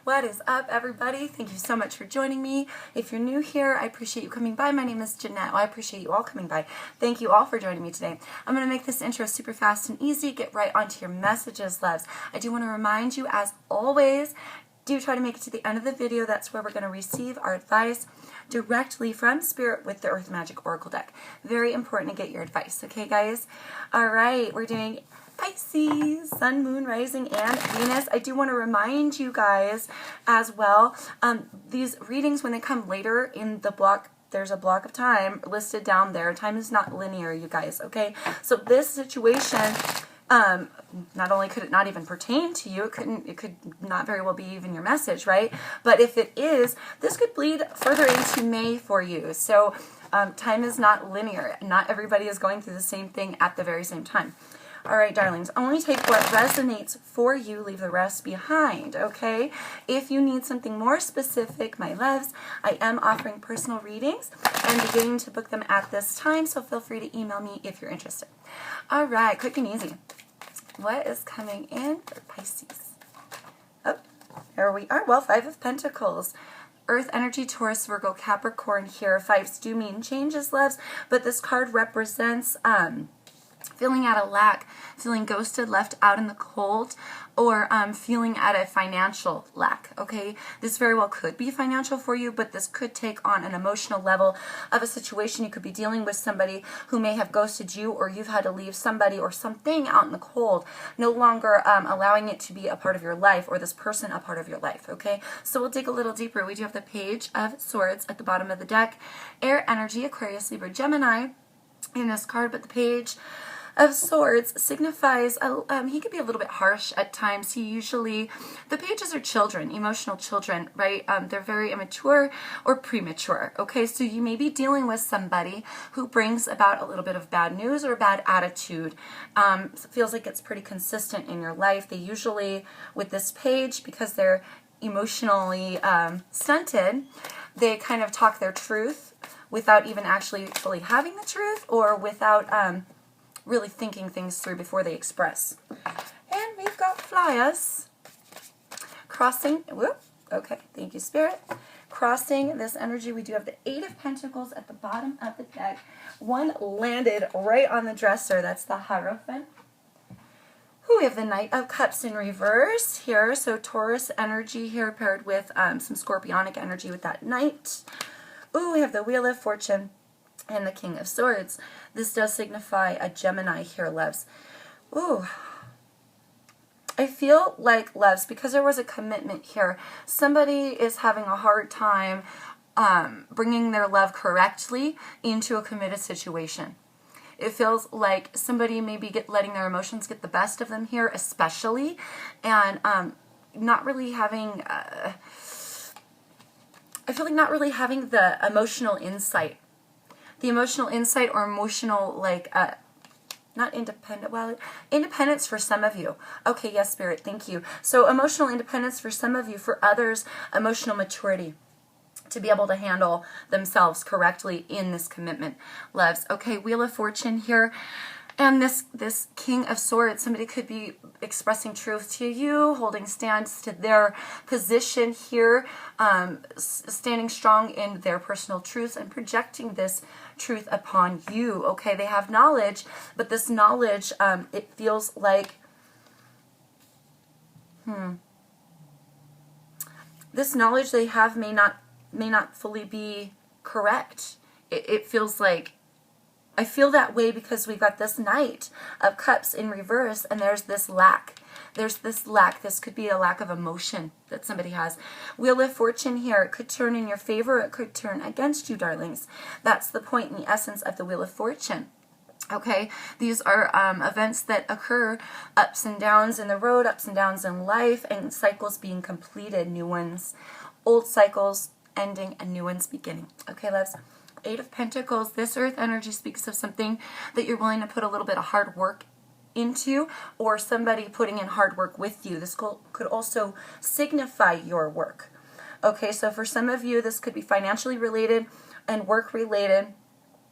What is up, everybody? Thank you so much for joining me. If you're new here, I appreciate you coming by. My name is Jeanette. Well, I appreciate you all coming by. Thank you all for joining me today. I'm going to make this intro super fast and easy. Get right onto your messages, loves. I do want to remind you, as always, do try to make it to the end of the video. That's where we're going to receive our advice directly from Spirit with the Earth Magic Oracle deck. Very important to get your advice, okay, guys? All right, we're doing Pisces, Sun, Moon, Rising, and Venus. I do want to remind you guys as well, these readings, when they come later in the block, there's a block of time listed down there. Time is not linear, you guys, okay? So this situation, not only could it not even pertain to you, it could not very well be even your message, right? But if it is, this could bleed further into May for you. So time is not linear. Not everybody is going through the same thing at the very same time. All right, darlings, only take what resonates for you, leave the rest behind, okay? If you need something more specific, my loves, I am offering personal readings and beginning to book them at this time, so feel free to email me if you're interested. All right, quick and easy. What is coming in for Pisces? Oh, here we are. Well, Five of Pentacles. Earth energy, Taurus, Virgo, Capricorn here. Fives do mean changes, loves, but this card represents feeling at a lack, feeling ghosted, left out in the cold, or feeling at a financial lack, okay? This very well could be financial for you, but this could take on an emotional level of a situation. You could be dealing with somebody who may have ghosted you, or you've had to leave somebody or something out in the cold, no longer allowing it to be a part of your life, or this person a part of your life, okay? So we'll dig a little deeper. We do have the Page of Swords at the bottom of the deck. Air energy, Aquarius, Libra, Gemini in this card, but the Page of Swords signifies, he could be a little bit harsh at times. The pages are children, emotional children, right? They're very immature or premature, okay? So you may be dealing with somebody who brings about a little bit of bad news or bad attitude. It feels like it's pretty consistent in your life. They usually, with this page, because they're emotionally stunted, they kind of talk their truth without even actually fully having the truth, or without really thinking things through before they express. And we've got flyers crossing, whoop, okay, thank you, Spirit. Crossing this energy, we do have the Eight of Pentacles at the bottom of the deck. One landed right on the dresser, that's the Hierophant. We have the Knight of Cups in reverse here, so Taurus energy here paired with some Scorpionic energy with that Knight. Ooh, we have the Wheel of Fortune and the King of Swords. This does signify a Gemini here, loves. Ooh. I feel like, loves, because there was a commitment here, somebody is having a hard time bringing their love correctly into a committed situation. It feels like somebody may be letting their emotions get the best of them here, especially, and not really having, I feel like not really having the emotional insight. The emotional insight or emotional, like, not independent, well, independence for some of you. Okay, yes, Spirit, thank you. So emotional independence for some of you, for others, emotional maturity to be able to handle themselves correctly in this commitment, loves. Okay, Wheel of Fortune here. And this King of Swords, somebody could be expressing truth to you, holding stands to their position here, standing strong in their personal truths and projecting this truth upon you, okay? They have knowledge, but this knowledge, it feels like, this knowledge they have may not fully be correct. It feels like, I feel that way because we've got this Knight of Cups in reverse, and there's this lack. There's this lack. This could be a lack of emotion that somebody has. Wheel of Fortune here. It could turn in your favor. It could turn against you, darlings. That's the point and the essence of the Wheel of Fortune. Okay, these are events that occur, ups and downs in the road, ups and downs in life, and cycles being completed, new ones, old cycles ending, and new ones beginning. Okay, loves? Eight of Pentacles, this Earth energy speaks of something that you're willing to put a little bit of hard work into, or somebody putting in hard work with you. This could also signify your work. Okay, so for some of you, this could be financially related and work related.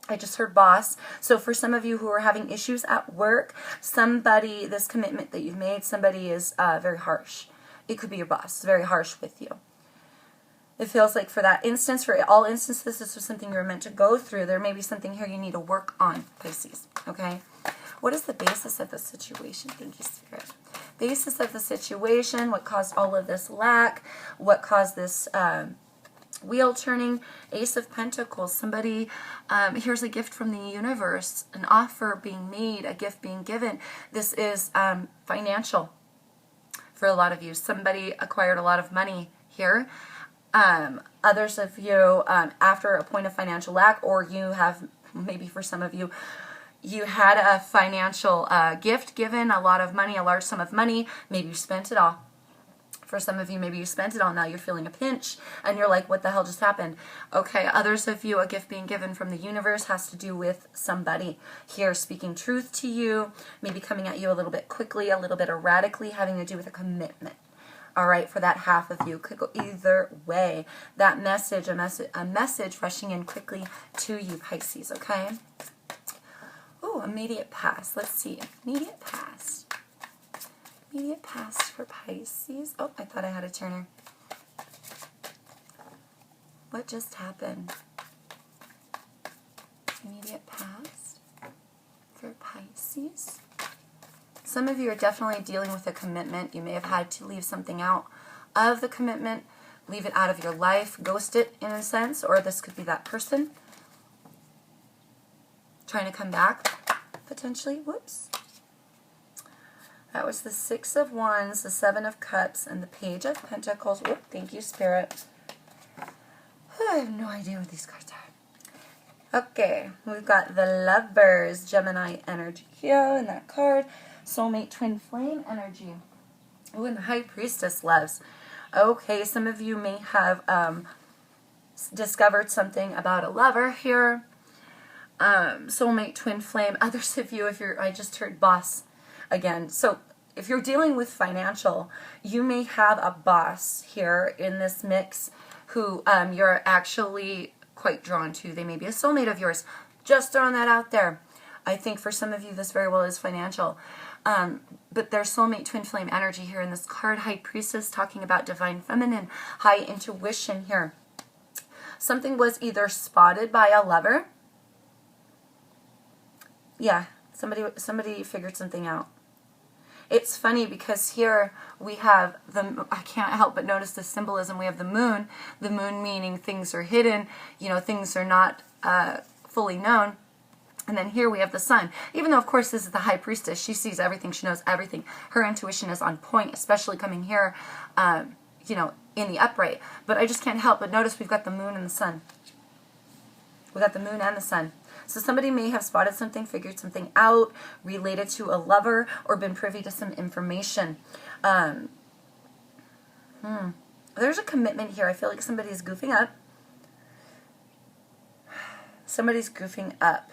I just heard boss. So for some of you who are having issues at work, this commitment that you've made, somebody is very harsh. It could be your boss, very harsh with you. It feels like for that instance, for all instances, this was something you were meant to go through. There may be something here you need to work on, Pisces, okay? What is the basis of the situation? Thank you, Spirit. Basis of the situation, what caused all of this lack, what caused this wheel turning. Ace of Pentacles. Somebody, here's a gift from the universe, an offer being made, a gift being given. This is financial for a lot of you. Somebody acquired a lot of money here. Others of you, after a point of financial lack, or you have, maybe for some of you, you had a financial gift given, a lot of money, a large sum of money. Maybe you spent it all. For some of you, maybe you spent it all. Now you're feeling a pinch and you're like, what the hell just happened? Okay, others of you, a gift being given from the universe has to do with somebody here speaking truth to you, maybe coming at you a little bit quickly, a little bit erratically, having to do with a commitment. All right, for that half of you, could go either way. That message, a message rushing in quickly to you, Pisces, okay? Oh, immediate past. Let's see. Immediate past. Immediate past for Pisces. Oh, I thought I had a turner. What just happened? Immediate past for Pisces. Some of you are definitely dealing with a commitment. You may have had to leave something out of the commitment, leave it out of your life, ghost it in a sense, or this could be that person trying to come back, potentially. Whoops. That was the Six of Wands, the Seven of Cups, and the Page of Pentacles. Whoop, thank you, Spirit. I have no idea what these cards are. Okay, we've got the Lovers, Gemini energy here in that card. Soulmate, twin flame energy. Oh, and the High Priestess, loves. Okay, some of you may have discovered something about a lover here. Soulmate, twin flame. Others of you, I just heard boss again. So if you're dealing with financial, you may have a boss here in this mix who you're actually quite drawn to. They may be a soulmate of yours. Just throwing that out there. I think for some of you this very well is financial. But there's soulmate twin flame energy here in this card. High Priestess, talking about divine feminine, high intuition here. Something was either spotted by a lover. Yeah, somebody figured something out. It's funny because here we have I can't help but notice the symbolism. We have the moon meaning things are hidden, things are not fully known. And then here we have the sun. Even though, of course, this is the High Priestess, she sees everything, she knows everything. Her intuition is on point, especially coming here, in the upright. But I just can't help but notice we've got the moon and the sun. We've got the moon and the sun. So somebody may have spotted something, figured something out, related to a lover, or been privy to some information. There's a commitment here. I feel like somebody's goofing up. Somebody's goofing up.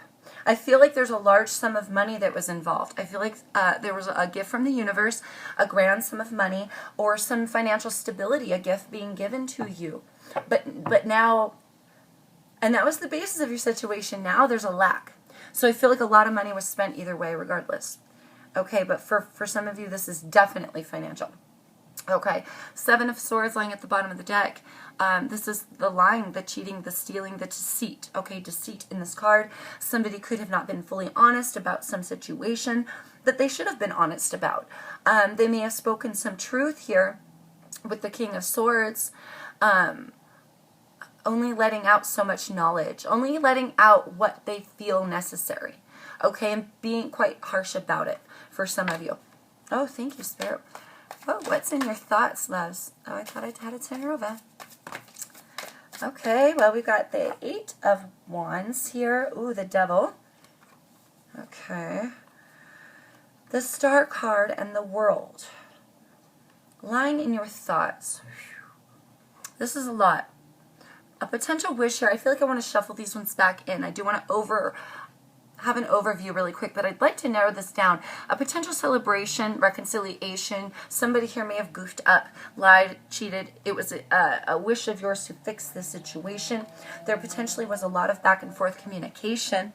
I feel like there's a large sum of money that was involved. I feel like there was a gift from the universe, a grand sum of money, or some financial stability, a gift being given to you. But now, and that was the basis of your situation. Now there's a lack. So I feel like a lot of money was spent either way, regardless. Okay, but for some of you, this is definitely financial. Okay, Seven of Swords lying at the bottom of the deck. This is the lying, the cheating, the stealing, the deceit. Okay, deceit in this card. Somebody could have not been fully honest about some situation that they should have been honest about. They may have spoken some truth here with the King of Swords. Only letting out so much knowledge. Only letting out what they feel necessary. Okay, and being quite harsh about it for some of you. Oh, thank you, Spirit. Oh, what's in your thoughts, loves? Oh, I thought I had a turn over. Okay, well, we've got the Eight of Wands here. Ooh, the Devil. Okay. The Star card and the World. Lying in your thoughts. This is a lot. A potential wish here. I feel like I want to shuffle these ones back in. I do want to have an overview really quick, but I'd like to narrow this down. A potential celebration, reconciliation. Somebody here may have goofed up, lied, cheated. It was a wish of yours to fix this situation. There potentially was a lot of back and forth communication.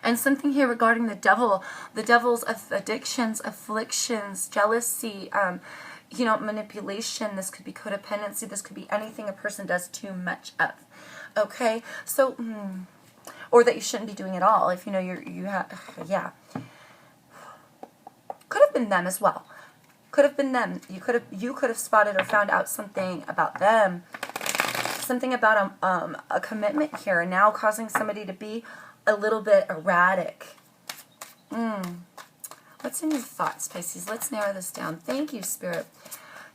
And something here regarding the devil. The devil's addictions, afflictions, jealousy, you know, manipulation. This could be codependency. This could be anything a person does too much of. Okay? So, or that you shouldn't be doing at all. If you know you have, yeah. Could have been them as well. Could have been them. You could have spotted or found out something about them. Something about a commitment here, and now causing somebody to be a little bit erratic. What's in your thoughts, Pisces? Let's narrow this down. Thank you, Spirit.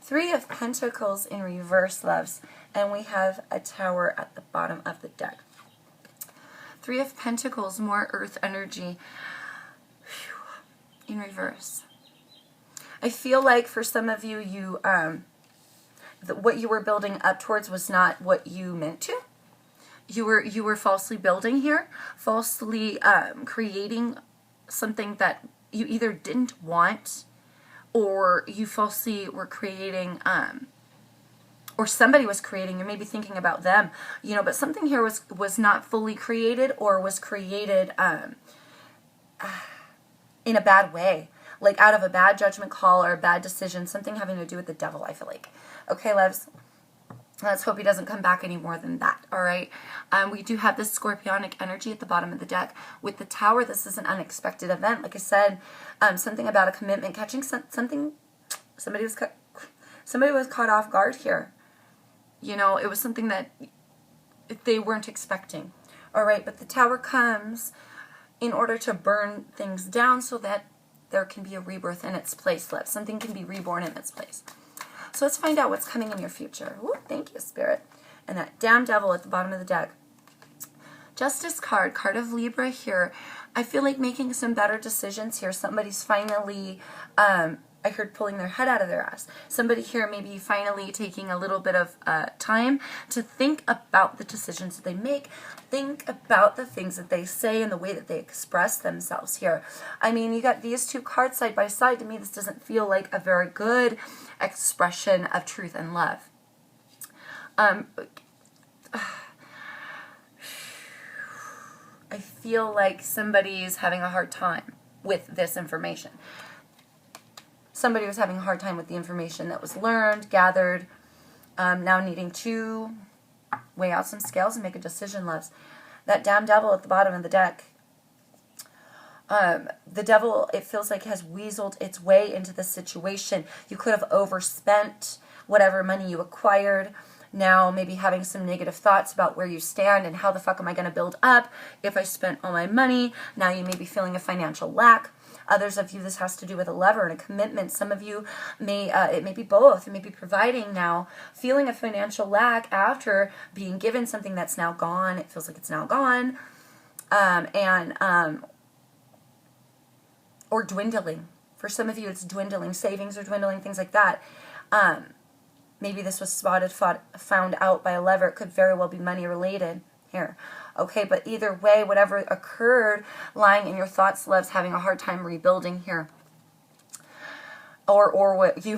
3 of Pentacles in reverse, loves. And we have a Tower at the bottom of the deck. 3 of Pentacles, more earth energy. Whew. In reverse. I feel like for some of you, what you were building up towards was not what you meant to. You were falsely building here, falsely creating something that you either didn't want, or you falsely were creating, or somebody was creating. You're maybe thinking about them, you know. But something here was not fully created, or was created in a bad way. Like out of a bad judgment call or a bad decision, something having to do with the devil, I feel like. Okay, loves? Let's hope he doesn't come back any more than that, all right? We do have this scorpionic energy at the bottom of the deck. With the Tower, this is an unexpected event. Like I said, something about a commitment, catching something, somebody was caught off guard here. You know, it was something that they weren't expecting, all right? But the Tower comes in order to burn things down so that there can be a rebirth in its place. Something can be reborn in its place. So let's find out what's coming in your future. Ooh, thank you, Spirit. And that damn devil at the bottom of the deck. Justice card, card of Libra here. I feel like making some better decisions here. Somebody's finally, I heard pulling their head out of their ass. Somebody here maybe finally taking a little bit of time to think about the decisions that they make. Think about the things that they say and the way that they express themselves here. I mean, you got these two cards side by side. To me, this doesn't feel like a very good expression of truth and love. I feel like somebody's having a hard time with this information. Somebody was having a hard time with the information that was learned, gathered, now needing to weigh out some scales and make a decision, loves. That damn devil at the bottom of the deck. The devil, it feels like, has weaseled its way into the situation. You could have overspent whatever money you acquired. Now maybe having some negative thoughts about where you stand and how the fuck am I going to build up if I spent all my money. Now you may be feeling a financial lack. Others of you, this has to do with a lover and a commitment. Some of you may, it may be both. It may be providing now, feeling a financial lack after being given something that's now gone. It feels like it's now gone. Or dwindling. For some of you, it's dwindling. Savings are dwindling, things like that. Maybe this was found out by a lover. It could very well be money related here. Okay, but either way, whatever occurred, lying in your thoughts, loves, having a hard time rebuilding here. Or what you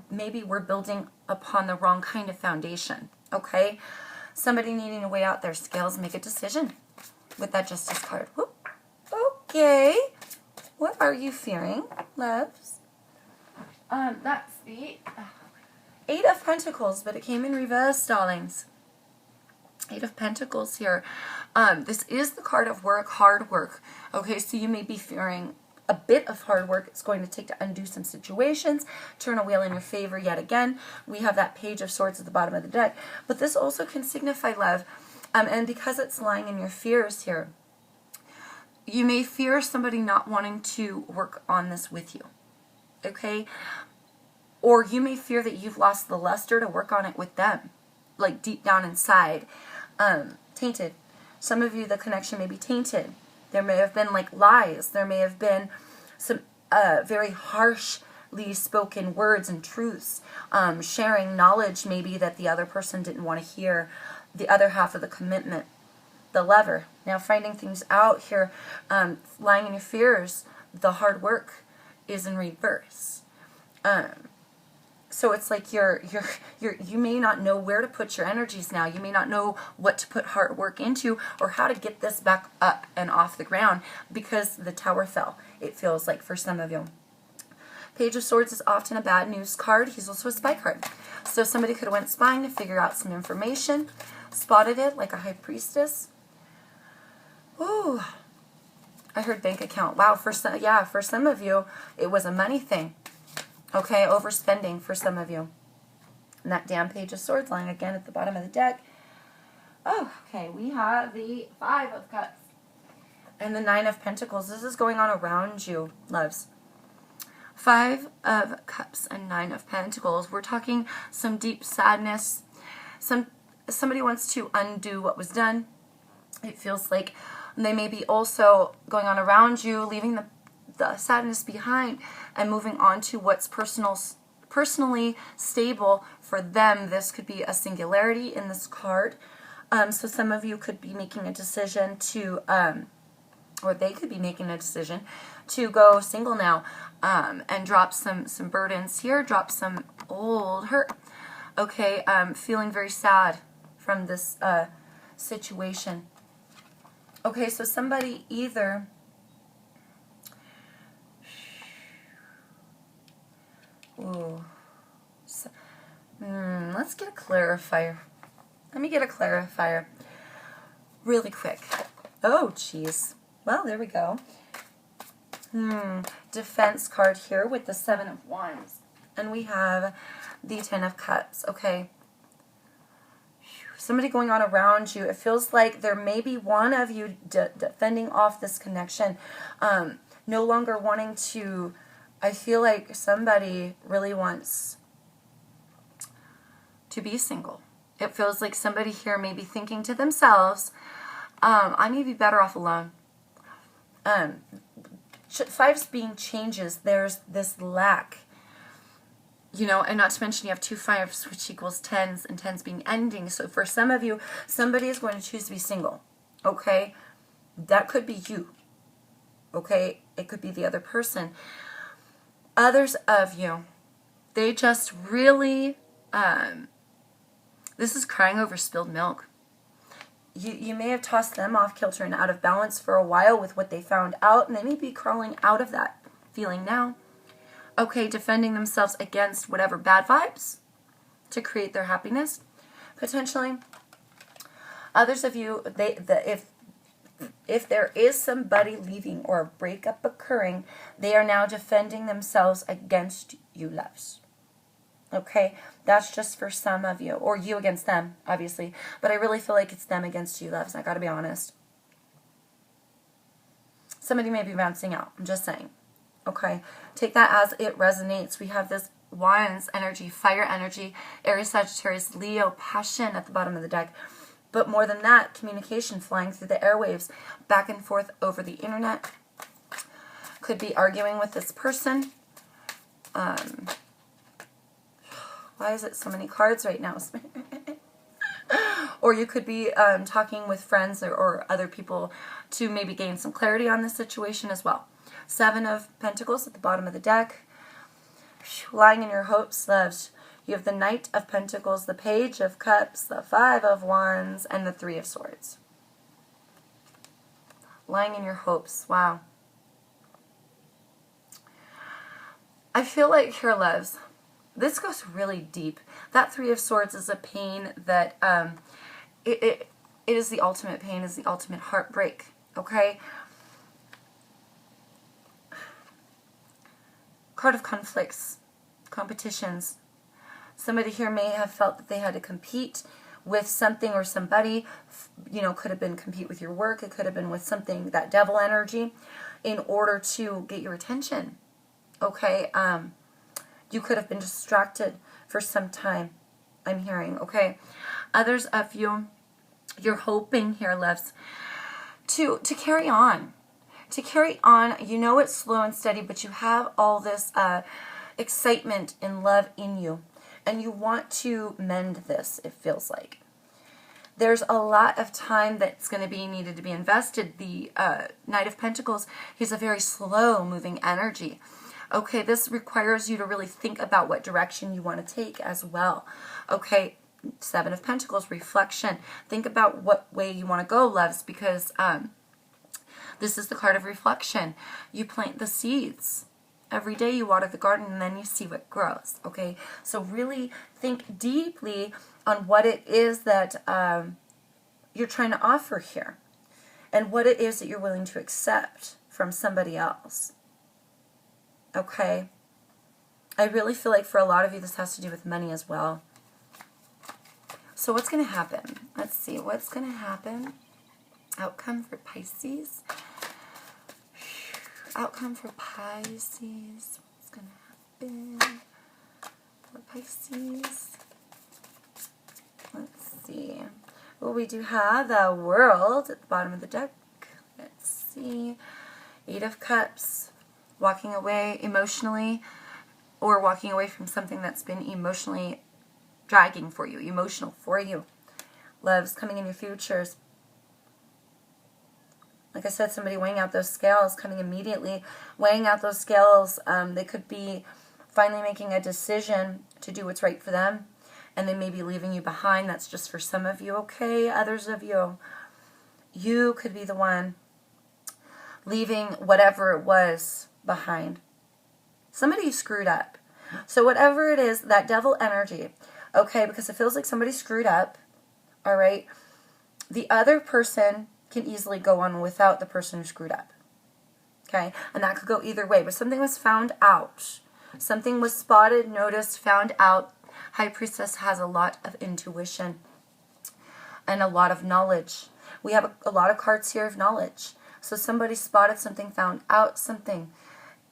maybe were building upon the wrong kind of foundation. Okay, somebody needing to weigh out their scales, make a decision with that Justice card. Whoop. Okay, what are you fearing, loves? That's the 8 of Pentacles, but it came in reverse, darlings. 8 of Pentacles here. This is the card of work, hard work. Okay, so you may be fearing a bit of hard work it's going to take to undo some situations, turn a wheel in your favor yet again. We have that Page of Swords at the bottom of the deck. But this also can signify love. And because it's lying in your fears here, you may fear somebody not wanting to work on this with you. Okay? Or you may fear that you've lost the luster to work on it with them. Like deep down inside. Tainted. Some of you, the connection may be tainted. There may have been like lies. There may have been some very harshly spoken words and truths. Sharing knowledge maybe that the other person didn't want to hear. The other half of the commitment. The lover. Now finding things out here. Lying in your fears. The hard work is in reverse. So it's like you may not know where to put your energies now. You may not know what to put hard work into or how to get this back up and off the ground because the Tower fell. It feels like for some of you. Page of Swords is often a bad news card. He's also a spy card. So somebody could have went spying to figure out some information, spotted it like a high priestess. Ooh, I heard bank account. Wow, for some of you, it was a money thing. Okay, overspending for some of you. And that damn Page of Swords lying again at the bottom of the deck. Oh, okay, we have the 5 of Cups and the 9 of Pentacles. This is going on around you, loves. 5 of Cups and 9 of Pentacles. We're talking some deep sadness. Somebody wants to undo what was done. It feels like they may be also going on around you, leaving the sadness behind and moving on to what's personally stable for them. This could be a singularity in this card. So some of you could be making a decision to, or they could be making a decision to go single now, and drop some burdens here, drop some old hurt. Okay, feeling very sad from this situation. Okay, so somebody either let's get a clarifier. Let me get a clarifier really quick. Oh, geez. Well, there we go. Defense card here with the 7 of Wands. And we have the 10 of Cups. Okay. Somebody going on around you. It feels like there may be one of you defending off this connection. No longer wanting to... I feel like somebody really wants to be single. It feels like somebody here may be thinking to themselves, I may be better off alone. 5s being changes, there's this lack. You know, and not to mention you have 2 5s, which equals 10s, and 10s being ending. So for some of you, somebody is going to choose to be single. Okay? That could be you. Okay? It could be the other person. Others of you, they just really, this is crying over spilled milk. You may have tossed them off kilter and out of balance for a while with what they found out, and they may be crawling out of that feeling now. Okay, defending themselves against whatever bad vibes to create their happiness, potentially. Others of you, if there is somebody leaving or a breakup occurring, they are now defending themselves against you, loves. Okay, that's just for some of you, or you against them, obviously. But I really feel like it's them against you, loves. I gotta be honest. Somebody may be bouncing out. I'm just saying. Okay, take that as it resonates. We have this Wands energy, fire energy, Aries, Sagittarius, Leo, passion at the bottom of the deck. But more than that, communication flying through the airwaves, back and forth over the internet. Could be arguing with this person. Why is it so many cards right now? Or you could be talking with friends or other people to maybe gain some clarity on the situation as well. 7 of Pentacles at the bottom of the deck. Lying in your hopes, loves. You have the Knight of Pentacles, the Page of Cups, the 5 of Wands, and the 3 of Swords. Lying in your hopes. Wow. I feel like here, loves, this goes really deep. That 3 of Swords is a pain that, it is the ultimate pain, is the ultimate heartbreak, okay? Card of conflicts, competitions. Somebody here may have felt that they had to compete with something or somebody. You know, could have been compete with your work. It could have been with something, that devil energy, in order to get your attention. Okay, you could have been distracted for some time, I'm hearing, okay? Others of you, you're hoping here, loves, to carry on. To carry on. You know it's slow and steady, but you have all this excitement and love in you. And you want to mend this, it feels like. There's a lot of time that's going to be needed to be invested. The Knight of Pentacles, he's a very slow-moving energy. Okay, this requires you to really think about what direction you want to take as well. Okay, 7 of Pentacles, reflection. Think about what way you want to go, loves, because this is the card of reflection. You plant the seeds. Every day you water the garden and then you see what grows, okay? So really think deeply on what it is that you're trying to offer here and what it is that you're willing to accept from somebody else, okay? I really feel like for a lot of you this has to do with money as well. So what's going to happen? Let's see. What's going to happen? Outcome for Pisces. Outcome for Pisces. What's going to happen for Pisces? Let's see. Well, we do have the World at the bottom of the deck. Let's see. 8 of Cups. Walking away emotionally, or walking away from something that's been emotionally dragging for you, emotional for you. Love's coming in your futures. Like I said, somebody weighing out those scales, coming immediately, weighing out those scales. They could be finally making a decision to do what's right for them, and they may be leaving you behind. That's just for some of you, okay? Others of you, you could be the one leaving whatever it was behind. Somebody screwed up. So whatever it is, that devil energy, okay, because it feels like somebody screwed up, all right? The other person can easily go on without the person who screwed up, okay? And that could go either way, but something was found out. Something was spotted, noticed, found out. High Priestess has a lot of intuition and a lot of knowledge. We have a lot of cards here of knowledge. So somebody spotted something, found out something,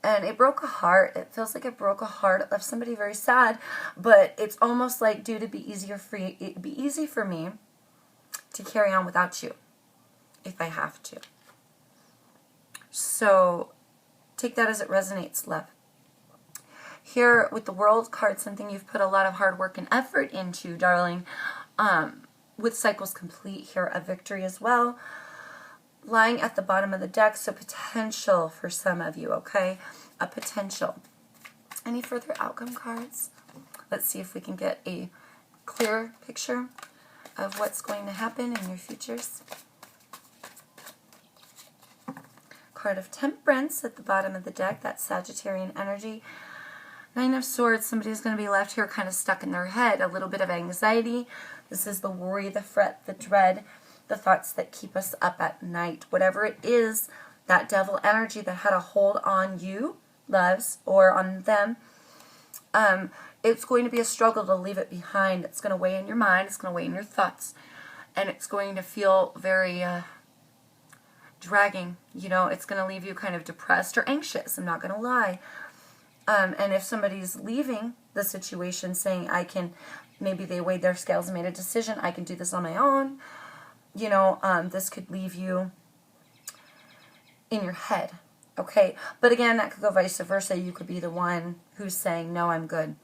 and it broke a heart. It feels like it broke a heart. It left somebody very sad, but it's almost like, dude, it'd be easy for me to carry on without you if I have to. So take that as it resonates, love. Here with the World card, something you've put a lot of hard work and effort into, darling. With cycles complete here, a victory as well. Lying at the bottom of the deck, so potential for some of you, okay? A potential. Any further outcome cards? Let's see if we can get a clear picture of what's going to happen in your futures. Card of Temperance at the bottom of the deck, that's Sagittarian energy. 9 of Swords, somebody's going to be left here kind of stuck in their head, a little bit of anxiety. This is the worry, the fret, the dread, the thoughts that keep us up at night. Whatever it is, that devil energy that had a hold on you, loves, or on them, it's going to be a struggle to leave it behind. It's going to weigh in your mind, it's going to weigh in your thoughts, and it's going to feel very dragging. You know, it's going to leave you kind of depressed or anxious, I'm not going to lie. And if somebody's leaving the situation saying, I can, maybe they weighed their scales and made a decision, I can do this on my own, you know, this could leave you in your head, okay? But again, that could go vice versa. You could be the one who's saying, no, I'm good,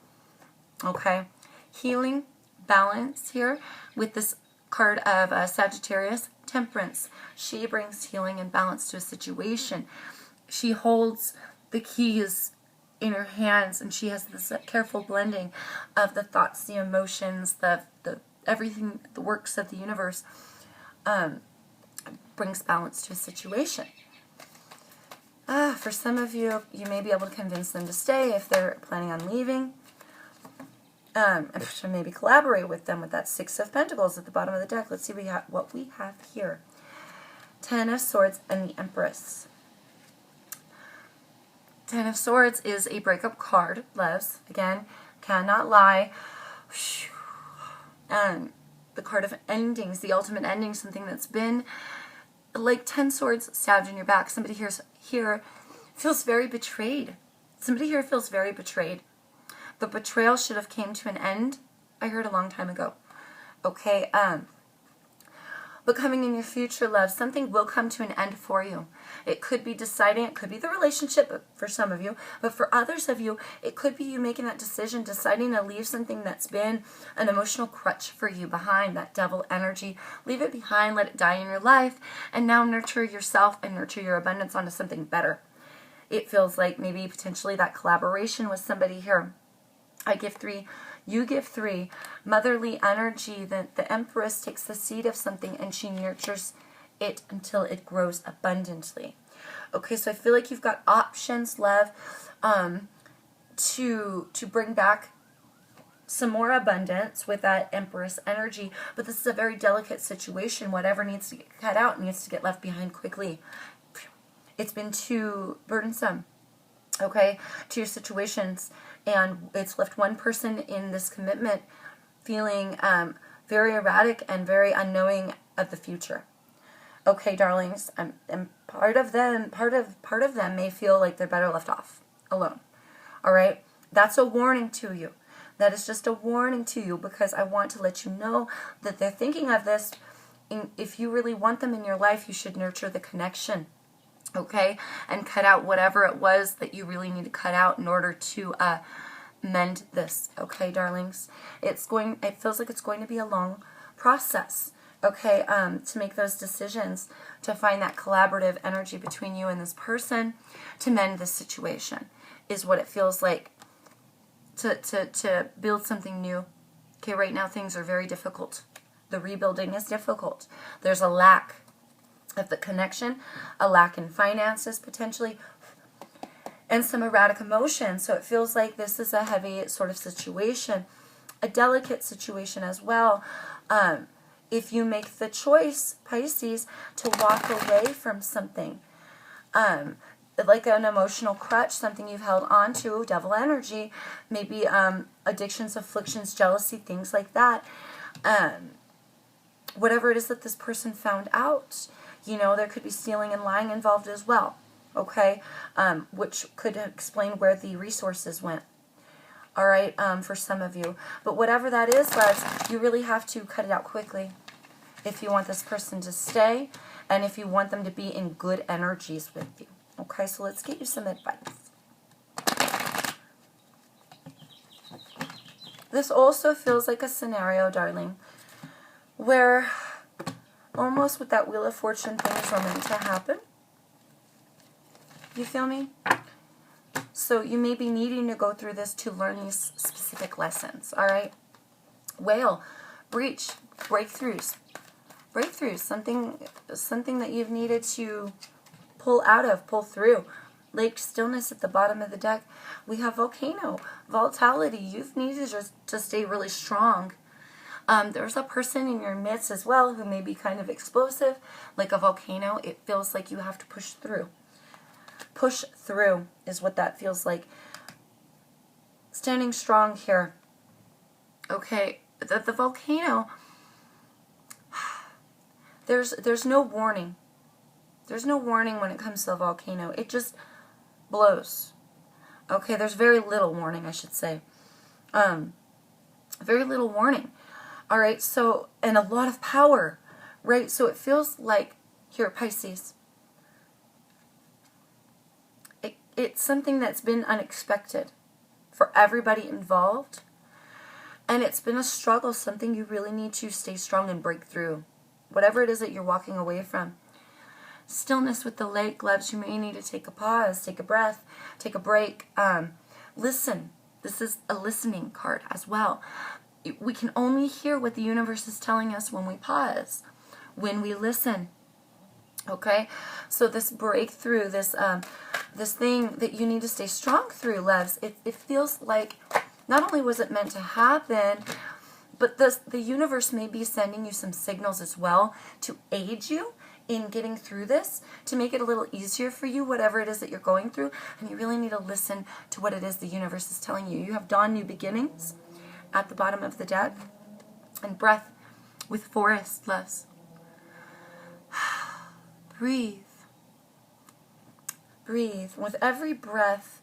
okay? Healing, balance here with this card of Sagittarius, Temperance. She brings healing and balance to a situation. She holds the keys in her hands, and she has this careful blending of the thoughts, the emotions, the everything, the works of the universe. Brings balance to a situation. For some of you, you may be able to convince them to stay if they're planning on leaving. Maybe collaborate with them with that 6 of Pentacles at the bottom of the deck. Let's see what we have here. 10 of Swords and the Empress. 10 of Swords is a breakup card, loves. Again, cannot lie. The card of endings, the ultimate ending, something that's been like 10 swords stabbed in your back. Somebody here feels very betrayed. Somebody here feels very betrayed. The betrayal should have came to an end, I heard a long time ago. Okay, but coming in your future, love, something will come to an end for you. It could be deciding, it could be the relationship for some of you, but for others of you, it could be you making that decision, deciding to leave something that's been an emotional crutch for you behind, that devil energy. Leave it behind, let it die in your life, and now nurture yourself and nurture your abundance onto something better. It feels like maybe potentially that collaboration with somebody here. I give 3. You give 3. Motherly energy, the Empress takes the seed of something and she nurtures it until it grows abundantly. Okay, so I feel like you've got options, love, to bring back some more abundance with that Empress energy, but this is a very delicate situation. Whatever needs to get cut out needs to get left behind quickly. It's been too burdensome, okay, to your situations, and it's left one person in this commitment feeling very erratic and very unknowing of the future. Okay, darlings, and part of them may feel like they're better left off alone. All right, that's a warning to you. That is just a warning to you, because I want to let you know that they're thinking of this. If you really want them in your life, you should nurture the connection, okay? And cut out whatever it was that you really need to cut out in order to mend this, okay, darlings? It feels like it's going to be a long process, okay, to make those decisions, to find that collaborative energy between you and this person to mend this situation, is what it feels like. To build something new. Okay, right now things are very difficult. The rebuilding is difficult. There's a lack of the connection, a lack in finances potentially, and some erratic emotions. So it feels like this is a heavy sort of situation, a delicate situation as well. If you make the choice, Pisces, to walk away from something, like an emotional crutch, something you've held on to, devil energy, maybe addictions, afflictions, jealousy, things like that. Whatever it is that this person found out, there could be stealing and lying involved as well, okay, which could explain where the resources went, all right, for some of you. But whatever that is, loves, you really have to cut it out quickly if you want this person to stay and if you want them to be in good energies with you. Okay, so let's get you some advice. This also feels like a scenario, darling, where almost with that Wheel of Fortune things are meant to happen. You feel me? So you may be needing to go through this to learn these specific lessons, all right? Whale, breach, breakthroughs, something that you've needed to pull out of, pull through. Lake, stillness at the bottom of the deck. We have volcano, volatility. You've needed just to stay really strong. There's a person in your midst as well who may be kind of explosive, like a volcano. It feels like you have to push through. Push through is what that feels like. Standing strong here. Okay, the volcano, there's no warning. There's no warning when it comes to a volcano. It just blows. Okay, there's very little warning, I should say. Very little warning. All right, so, and a lot of power, right? So it feels like, here, Pisces, it's something that's been unexpected for everybody involved. And it's been a struggle, something you really need to stay strong and break through. Whatever it is that you're walking away from. Stillness with the lake, loves, you may need to take a pause, take a breath, take a break. Listen. This is a listening card as well. We can only hear what the universe is telling us when we pause, when we listen. Okay? So this breakthrough, this thing that you need to stay strong through, loves, it feels like not only was it meant to happen, but the universe may be sending you some signals as well to aid you in getting through this, to make it a little easier for you, whatever it is that you're going through. And you really need to listen to what it is the universe is telling you. You have dawn, new beginnings at the bottom of the deck, and breath with forest, loves. Breathe. Breathe. With every breath,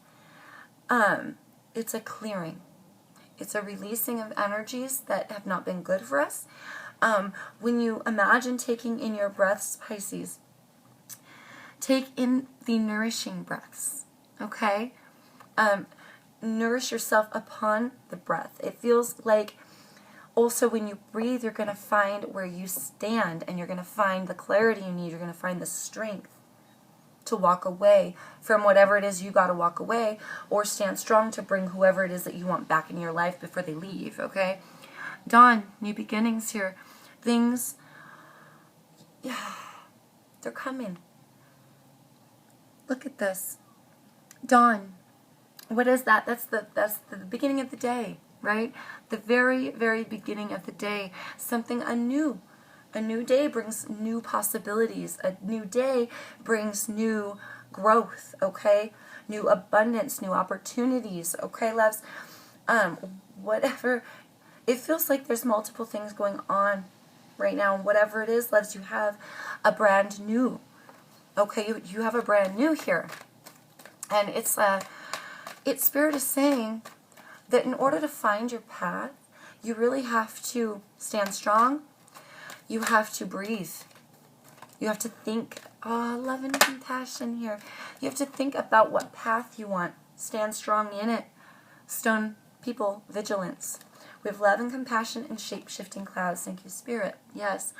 it's a clearing. It's a releasing of energies that have not been good for us. When you imagine taking in your breaths, Pisces, take in the nourishing breaths, okay? Nourish yourself upon the breath. It feels like also when you breathe, you're going to find where you stand, and you're going to find the clarity you need. You're going to find the strength to walk away from whatever it is you got to walk away, or stand strong to bring whoever it is that you want back in your life before they leave, okay? Dawn, new beginnings here. Things, yeah, they're coming. Look at this. Dawn. What is that? That's the beginning of the day, right? The very, very beginning of the day. Something anew. A new day brings new possibilities. A new day brings new growth, okay? New abundance, new opportunities, okay, loves? Whatever. It feels like there's multiple things going on right now. And whatever it is, loves, you have a brand new. Okay, you have a brand new here. And it's Spirit is saying that in order to find your path, you really have to stand strong. You have to breathe. You have to think, love and compassion here. You have to think about what path you want. Stand strong in it. Stone people, vigilance. We have love and compassion and shape-shifting clouds. Thank you, Spirit. Yes.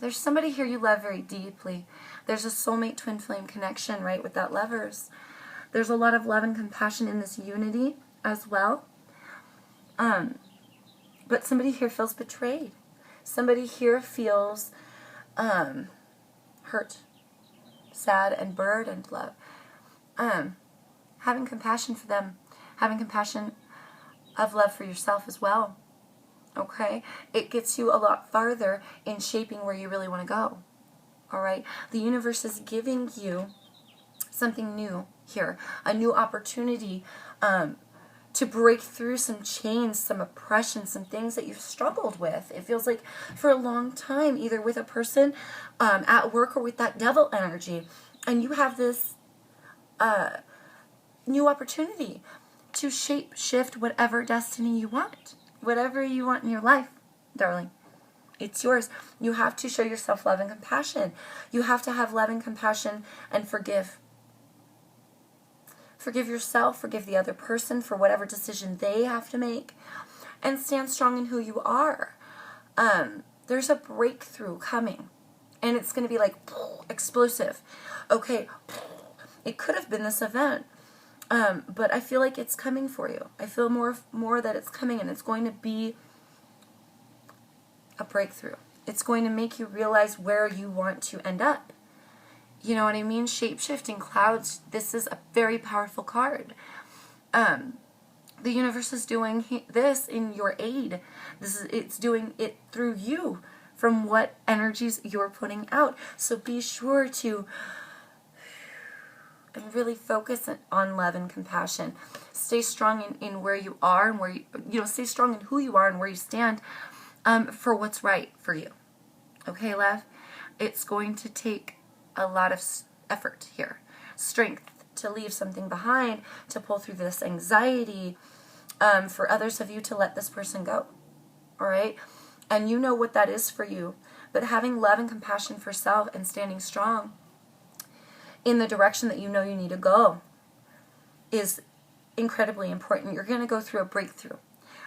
There's somebody here you love very deeply. There's a soulmate twin flame connection, right, with that lovers. There's a lot of love and compassion in this unity as well. But somebody here feels betrayed. Somebody here feels hurt, sad, and burdened, love. Having compassion for them. Having compassion of love for yourself as well. Okay? It gets you a lot farther in shaping where you really want to go. All right? The universe is giving you something new here. A new opportunity to break through some chains, some oppression, some things that you've struggled with. It feels like for a long time, either with a person at work or with that devil energy. And you have this new opportunity to shape shift whatever destiny you want. Whatever you want in your life, darling. It's yours. You have to show yourself love and compassion. You have to have love and compassion and forgive. Forgive yourself, forgive the other person for whatever decision they have to make, and stand strong in who you are. There's a breakthrough coming, and it's going to be like explosive. Okay, it could have been this event, but I feel like it's coming for you. I feel more that it's coming, and it's going to be a breakthrough. It's going to make you realize where you want to end up. You know what I mean? Shape-shifting clouds. This is a very powerful card. The universe is doing this in your aid. It's doing it through you from what energies you're putting out. So be sure to really focus on love and compassion. Stay strong in where you are and where you stay strong in who you are and where you stand for what's right for you. Okay, love? It's going to take a lot of effort here, strength to leave something behind, to pull through this anxiety, for others of you to let this person go, all right? And you know what that is for you, but having love and compassion for self and standing strong in the direction that you know you need to go is incredibly important. You're going to go through a breakthrough.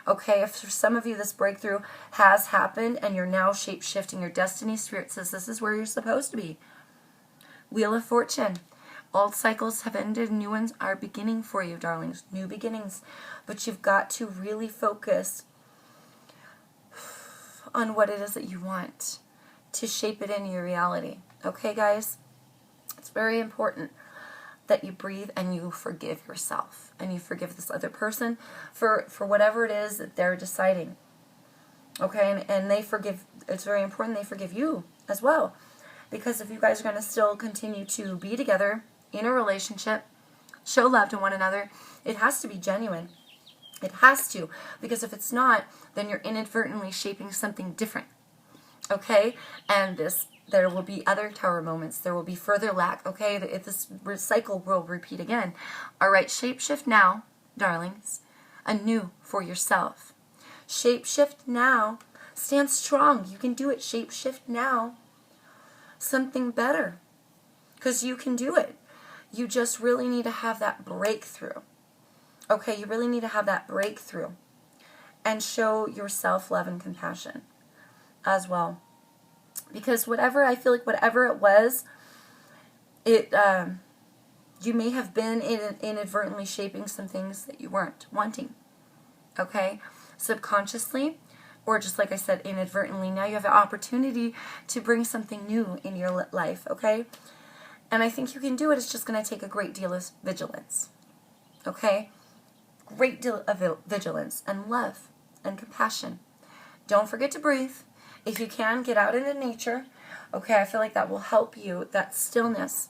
Okay, if for some of you this breakthrough has happened and you're now shape-shifting your destiny, Spirit says this is where you're supposed to be. Wheel of Fortune. Old cycles have ended. New ones are beginning for you, darlings. New beginnings. But you've got to really focus on what it is that you want to shape it into your reality. Okay, guys? It's very important that you breathe and you forgive yourself. And you forgive this other person for whatever it is that they're deciding. Okay? And they forgive. It's very important they forgive you as well. Because if you guys are going to still continue to be together in a relationship, show love to one another, it has to be genuine. It has to. Because if it's not, then you're inadvertently shaping something different. Okay? And there will be other tower moments. There will be further lack. Okay? This cycle will repeat again. All right, shape-shift now, darlings, anew for yourself. Shape-shift now. Stand strong. You can do it. Shape-shift now. Something better, because you can do it. You just really need to have that breakthrough. Okay, you really need to have that breakthrough and show yourself love and compassion as well, because whatever it was, you may have been inadvertently shaping some things that you weren't wanting. Okay, subconsciously, or just like I said, inadvertently. Now you have an opportunity to bring something new in your life, okay? And I think you can do it. It's just going to take a great deal of vigilance. Okay? Great deal of vigilance and love and compassion. Don't forget to breathe. If you can, get out into nature. Okay, I feel like that will help you. That stillness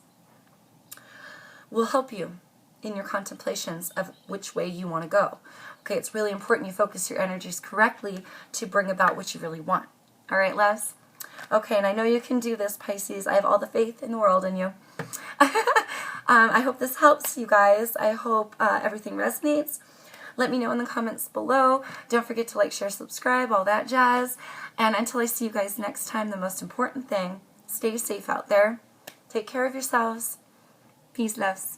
will help you in your contemplations of which way you want to go. Okay, it's really important you focus your energies correctly to bring about what you really want. All right, loves? Okay, and I know you can do this, Pisces. I have all the faith in the world in you. I hope this helps you guys. I hope everything resonates. Let me know in the comments below. Don't forget to like, share, subscribe, all that jazz. And until I see you guys next time, the most important thing, stay safe out there. Take care of yourselves. Peace, loves.